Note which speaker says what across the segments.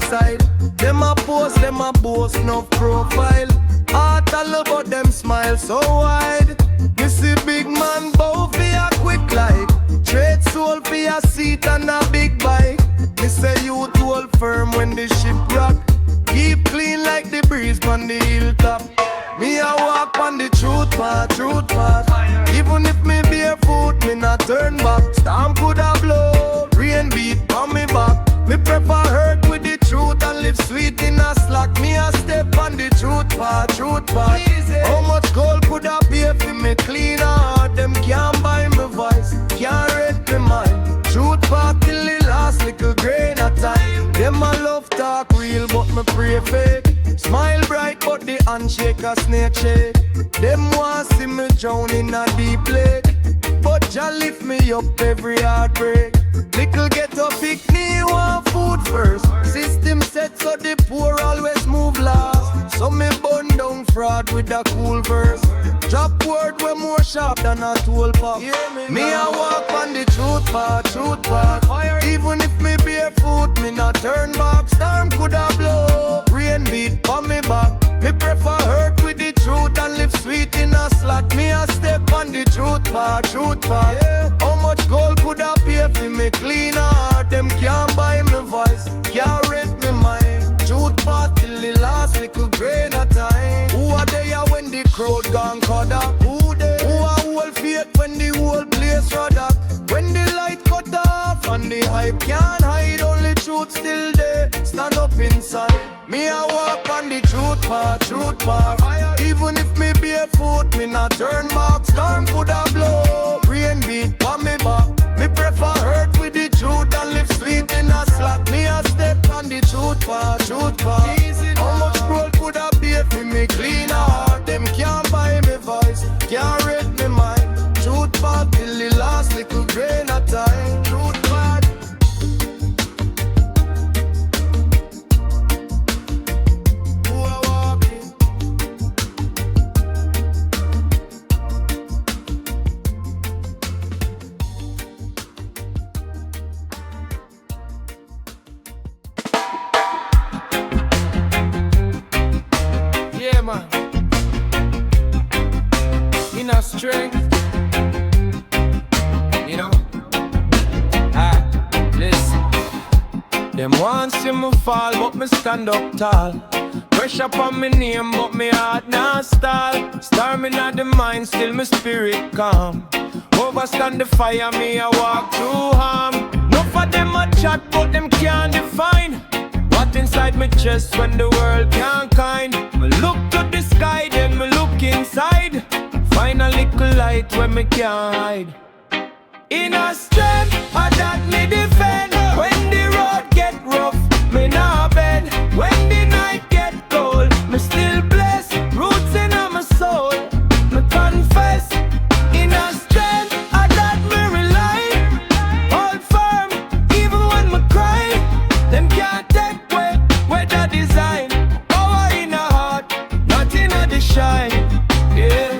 Speaker 1: side. Them a post, them a boast, no profile. Heart all about them smile so wide. You see big man bow for a quick like. Trade soul for a seat and a big bike. Me say you hold firm when the ship rock. Keep clean like the breeze on the hilltop. Me a walk on the truth path, truth path. Even if me barefoot, me not turn back. Storm coulda blow, rain beat on me back. Me prefer hurt with the truth and live sweet in a slack. Me a step on the truth path, truth path. How much gold coulda pay for me clean heart? Them can't buy me voice, can't read me mind. Truth path till the last little grain of time. Them a love talk real but me pray fake. Smile bright but the handshake a snake shake. Them want see me drown in a deep lake, but Jah lift me up every heartbreak. Little ghetto picnic want food first. System set so the poor always move last. So me burn down fraud with a cool verse. Drop word way more sharp than a tool pop. Me a walk on the truth path, truth path. Even if me barefoot, me not turn back. Storm coulda blow, rain beat on me back. Me prefer hurt with the truth and live sweet in a slack. Me a step on the truth path, truth path. How much gold coulda pay for me clean heart? Them can't buy me voice, can't read me mind. Truth path till the last little grain of time. Who are they when the crowd gone cut up? Who they? Who are whole faith when the whole place rod up? When the light cut off and the hype can't hide, only truth still there. Stand up inside. Me a walk on the truth path, truth path. Even if me barefoot, me not turn back. Storm coulda blow, rain beat on me back. Me prefer hurt with the truth and live sweet in a slack. Me a step on the truth path, truth path. How much gold coulda pay for me clean heart? Them can't buy me voice, can't read me mind. Truth path till the last little grain of time. Truth path. Who are walking? Yeah, man. Inner strength, you know. Listen. Them want see me fall, but me stand up tall. Pressure upon me name, but me heart not stall. Storming at the mind, still my spirit calm. Overstand the fire, me I walk through harm. No for them a chat, but them can't define what inside my chest when the world can't kind. Me look to the sky, then me look inside. Find a little light where me can't hide. Inner strength, I that me defend. When the road get rough, me nah bend. When the night get cold, me still blessed. Roots in my soul, me confess. Inner strength, I that me rely. Hold firm, even when me cry. Them can't take away the design. Power in the heart, not in the shine. Yeah.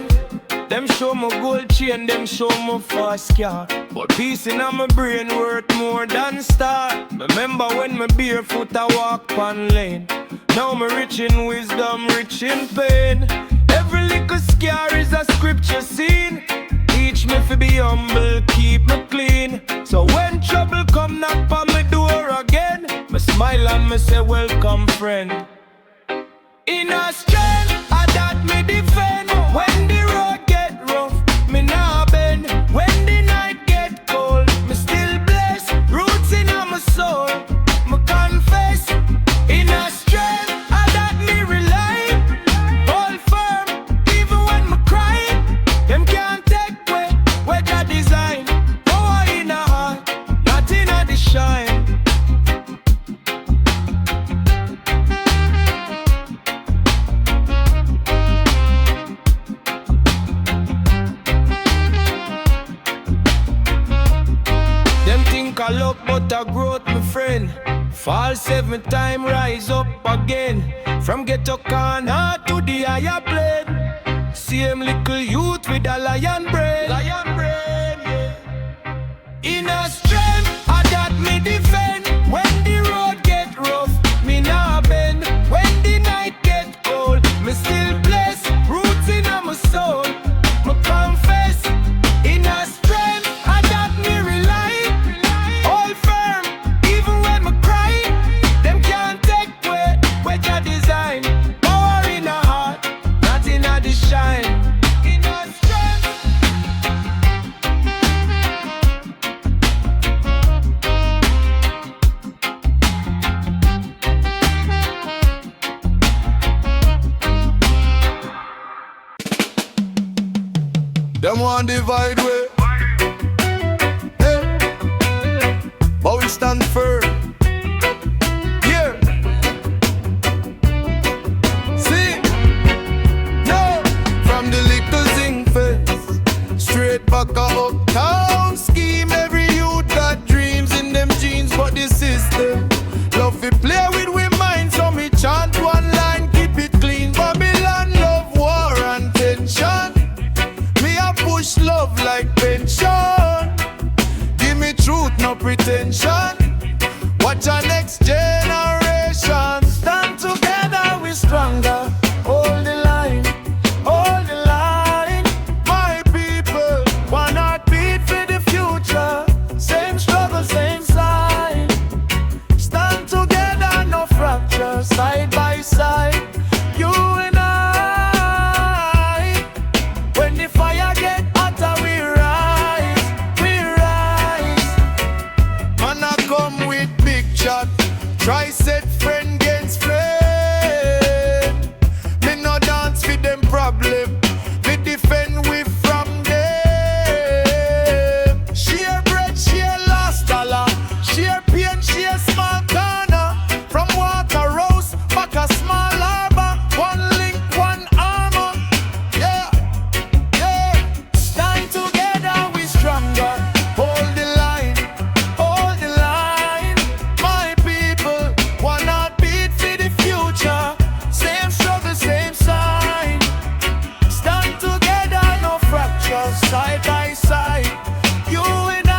Speaker 1: Them show me gold chain, them show me fast car. But peace in my brain worth more than star. Remember when me barefoot I walk on lane. Now me rich in wisdom, rich in pain. Every little scar is a scripture scene. Teach me to be humble, keep me clean. So when trouble come knock on my door again, me smile and me say welcome friend. Inner strength, I that me defend. When the road get rough, me nah bend. When the night get cold, me still blessed. Roots in my soul, me confess. Inner strength, I that me rely. Hold firm, even when me cry. Them can't take away the design. Power in the heart, not in the shine. I love but I growth, my friend. Fall 7 times, rise up again. From ghetto corner to the higher plane. Same little youth with a lion brain. Lion brain, yeah. Inner strength, I got me defend. When the road get rough, me want divide way. Hey, but we stand firm. Here, see, no, from the little zinc fence, straight back a uptown scheme. Every youth got dreams in them jeans, but the system love to play with we mind. So me chant one line, keep it clean. Babylon love war and tension. Me a push love like pension. Give me truth, no pretension. Watch our next generation. Stand together, we stronger. Hold the line, hold the line. My people, one heartbeat for the future. Same struggle, same sign. Stand together, no fracture. Side by side, you and I. When the fire get hotter, we rise, we rise. Man, I come with big shot. Try set friend against friend. Me no dance with them problem. Me defend we from them. Share bread, share last dollar. Share pain, share small corner. From water rose, back a small harbor. One link, one armor. Yeah, yeah. Stand together, we stronger. Hold the line, hold the line. My people, one heartbeat for the future. Same struggle, same sign. Stand together, no fracture. Side by side, you and I.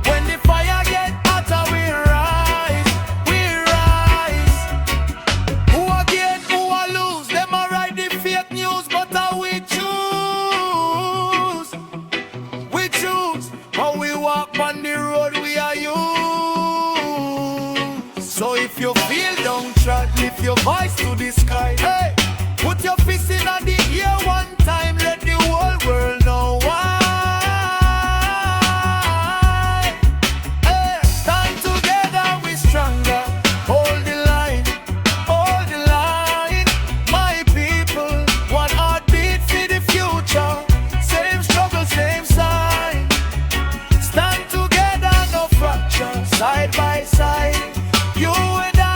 Speaker 1: When the fire get hotter, we rise, we rise. Who again, who a lose? Them a write the fake news, but we choose. We choose how we walk on the road we are used. So if you feel downtrodden, lift your voice to the sky. Hey, put your fist in the air one time, let the whole world know why. Hey, stand together, we stronger. Hold the line, hold the line. My people, one heartbeat for the future. Same struggle, same sign. Stand together, no fracture. Side by side, you and I.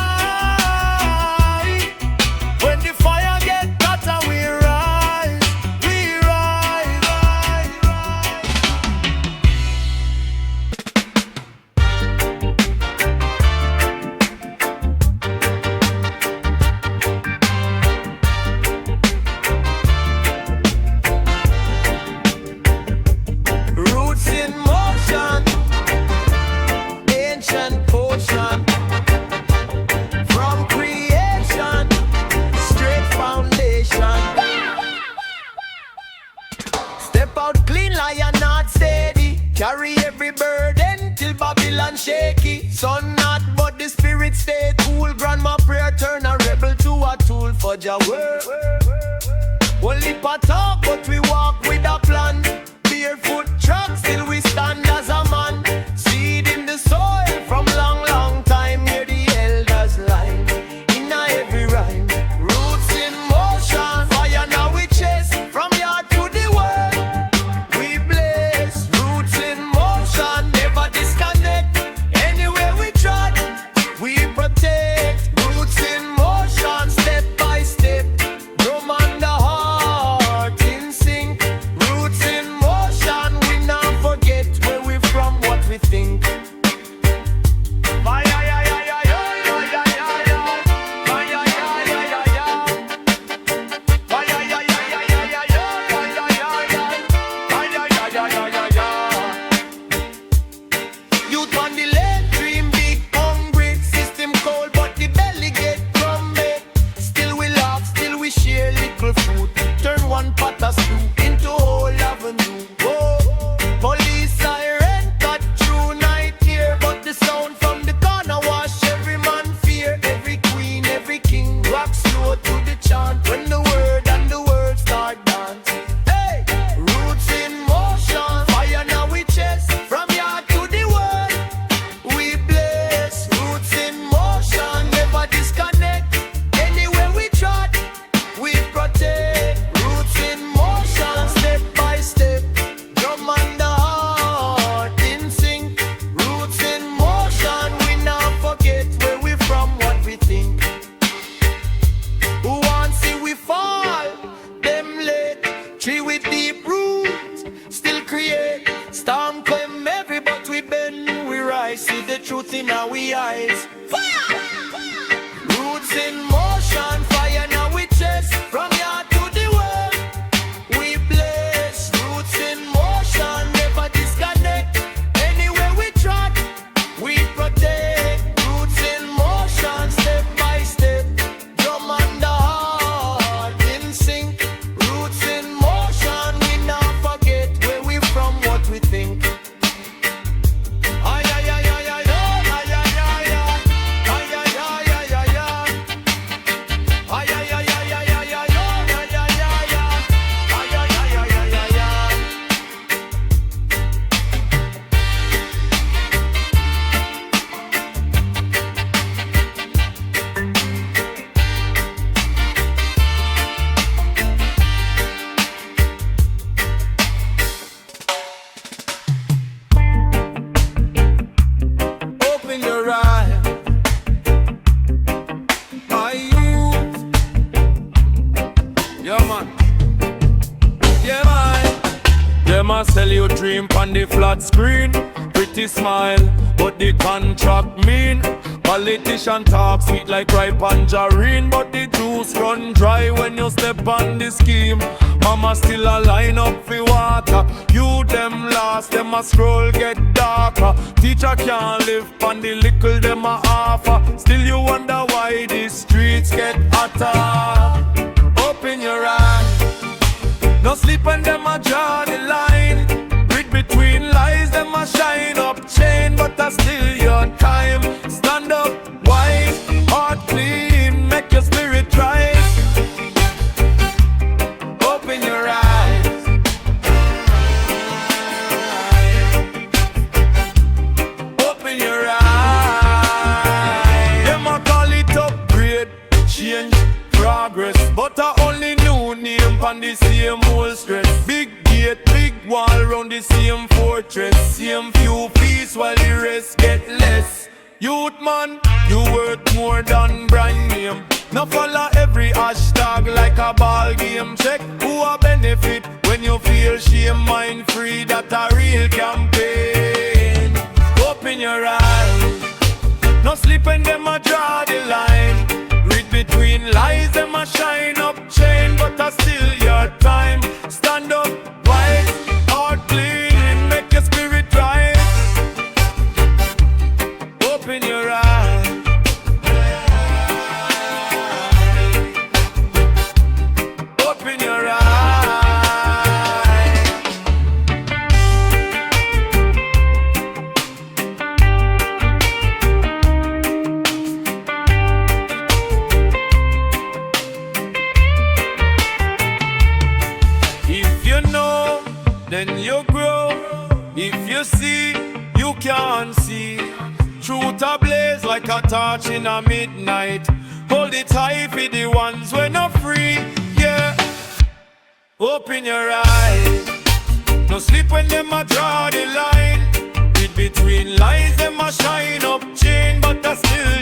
Speaker 1: When the fire get hotter, we rise, we rise, rise, rise. Roots in motion, ancient potion. From creation, straight foundation. Step out clean, lion not steady. Carry every burden till Babylon shaky. Sun not, but the spirit stay cool. Grandma prayer turn a rebel to a tool for Jah work. Only pa talk, but we walk with a plan. Barefoot track, still we stand as a man. Seed in the soil from long, long time. Hear the elders line in a every rhyme. Roots in motion, fire now we chase. From yard to the world, we blaze. Roots in motion, never disconnect. Anywhere we trod, we protect. Roots in motion, step by step. Drum on the heart in sync. rise. Roots in motion, fire now we chest. From yard to the world, we bless. Roots in motion, never disconnect. Anywhere we trot, we protect. Roots in motion, step by step. Drum and the heart in sync. Roots in motion, we not forget where we from, what we think. Ay ay ay ay ay ay ay ay ay ay ay ay ay. Ay ay ay ay ay ay ay ay ay ay ay ay ay ay ay. Open your eyes, my youth. Yeah, man. Yeah, man. Them a sell you dream on the flat screen. Pretty smile, but the contract mean. Politician talk sweet like ripe tangerine, but the juice run dry when you step on the scheme. Mama still a line up for water. You them last, them a scroll get darker. Teacher can't live on the little them a offer. Still you wonder why these streets get hotter. Open your eyes, no sleep when them a draw the line. Read between lies, them a shine up chain, but that's still your time. Stand up, wise, heart clean, make your spirit rise. Open your eyes, open your eyes. Them a call it upgrade, change, progress, but I only new name on the same old stress. Big gate, big wall round the same fortress. Same few fees while the rest get less. Youth man, you worth more than brand name. Now follow every hashtag like a ball game. Check who a benefit when you feel shame. Mind free, that a real campaign. Open your eyes, no sleep when them a draw the line. Read between lies, them a shine up chain, but that's still your time. Stand up, wise, heart clean, make your spirit rise. Open your eyes, open your eyes. If you know, then you grow. If you see, you can see. Truth ablaze like a torch in a midnight. Hold it high for the ones when not free. Yeah. Open your eyes, no sleep when them a draw the line. Read between lies, them a shine up chain, but that's still